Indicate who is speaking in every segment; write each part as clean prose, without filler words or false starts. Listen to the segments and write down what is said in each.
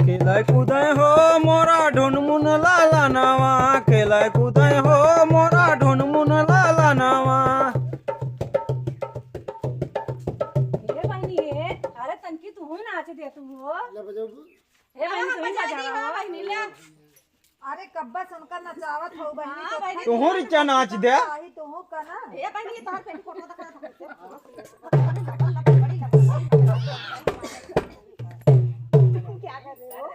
Speaker 1: खेलाय कूदाय हो मोरा ढुनमुन लाला नावा, खेलाय कूदाय हो मोरा ढुनमुन लाला नावा।
Speaker 2: हे बहिणी हे, अरे तनकी तू नाच दे तू हो। हे बहिणी तू बजा रहा हो बहिणी ले।
Speaker 3: अरे कब्बा सुनकर नचावत हो बहिनी
Speaker 1: तू हो रिचा नाच दे।
Speaker 3: तू हो का ना
Speaker 2: हे बहिणी तोहर पेन फोटो दिखा। क्या कर रहे हो?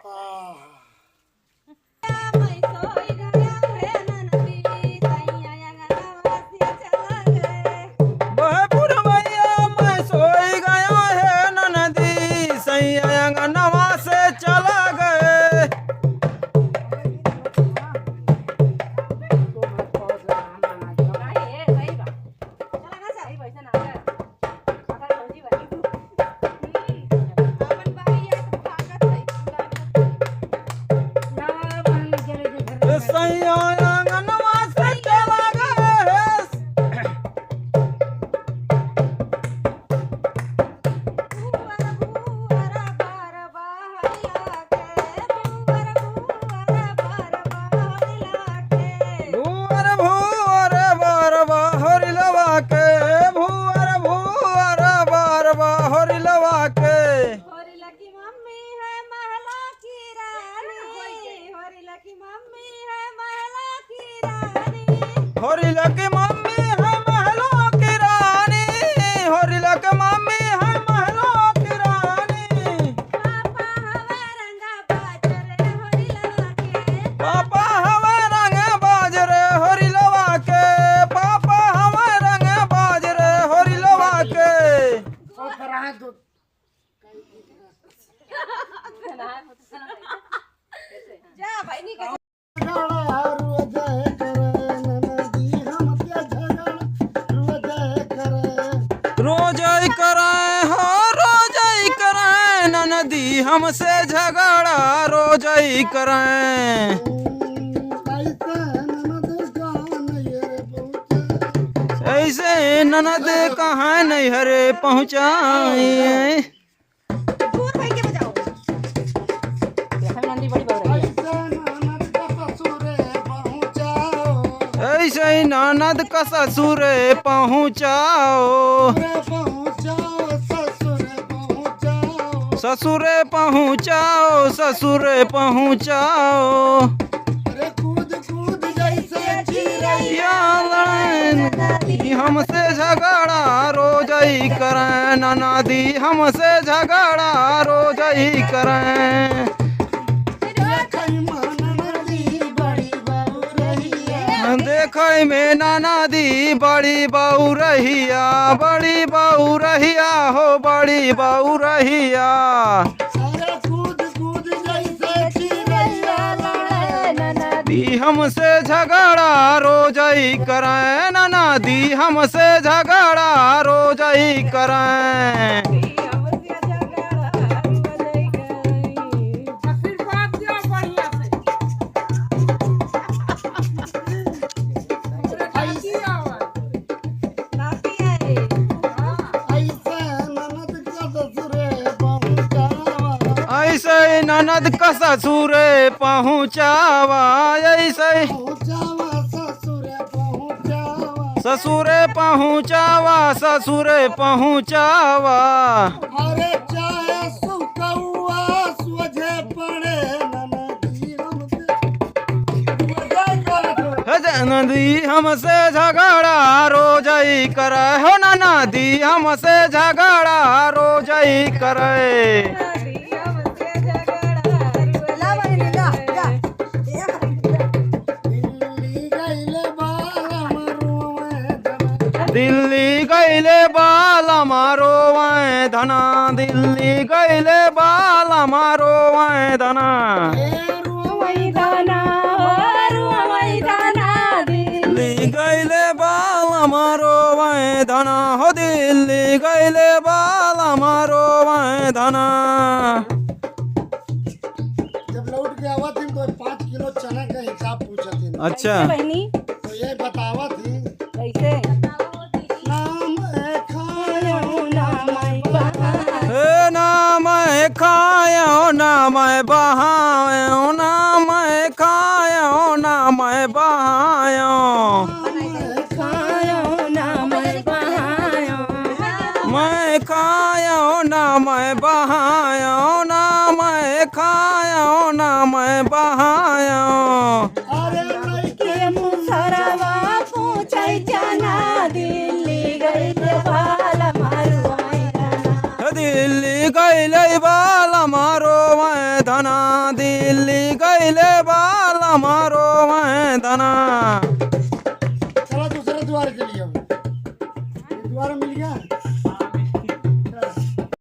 Speaker 1: वह पुरवैया मैं सोई गया है ननदी, सैया अंगनवा से चला गए। सैया अंगनवा से चला गए। भूअर भूअर बार बाहर लवा के, भूअर भूअर बार बाहर लवा के।
Speaker 2: होरिला की मम्मी है महला की रानी, होरिला की मम्मी है महला की रानी।
Speaker 1: होरिला के मम्मी है महलों की रानी, होरिला के मम्मी है महलों की रानी।
Speaker 2: पापा हवा रंगा बाजरे होरिला के,
Speaker 1: पापा हवे रंग बाजरे होरिलवा के, पापा हवे रंग बाजरे होरिलवा के।
Speaker 2: जा बहिणी का
Speaker 1: रोजई कराए हो रोजई कराए ननदी हमसे झगड़ा रोजई कराए। ऐसे ननद कहाँ नहीं हरे पहुँचाए।
Speaker 2: दूर भाई के बजाओ। नंदी बड़ी बात है।
Speaker 1: ऐसे ही ननद का ससुर पहुँचाओ, ससुरे पहुँचाओ, ससुरे पहुँचाओ। या लड़ाई हमसे झगड़ा रोजई करें, ननदी हमसे झगड़ा रोजई करें। देखै में ननदी बड़ी बहू रहिया, बड़ी बहू रहिया हो बड़ी बहू रहिया। दी हमसे झगड़ा रोजई करें, ननदी हमसे झगड़ा रोजई करें। ऐसे ननद का ससुरे पहुँचावा, ऐसे ससुरे पहुँचावा, ससुरे पहुँचावा।
Speaker 4: अरे चाहे सुकौआ सोझे पड़े ननदी
Speaker 1: ननदी हमसे झगड़ा रोजई करे हो, ननदी हमसे झगड़ा रोजई करे। दिल्ली गईले बाल मारो वै धना, दिल्ली गईले बाल मारो वै धना। दिल्ली गईले बाल मारो वै धना हो, दिल्ली गईले बाल मारो वै धना।
Speaker 4: जब लौट के आवा थी तो 5 किलो चना का हिसाब पूछा थी।
Speaker 1: अच्छा
Speaker 2: बहनी
Speaker 4: तो ये बतावा थी
Speaker 2: कैसे
Speaker 4: नाम खायो
Speaker 1: नाम खायो ना मैं बहायो ना मैं खायो ना मैं बहायो
Speaker 2: खायो ना मैं बहायो
Speaker 1: मैं खायो ना मैं बहायो ना मैं खायो ना मैं बहायो
Speaker 4: अरे लड़की
Speaker 2: के मुसरवा पूछै जना दिल्ली गई बाल मारू मैदाना
Speaker 1: दिल्ली गईले बाल मारो मैदाना दिल्ली गईले बाल मारो मैदाना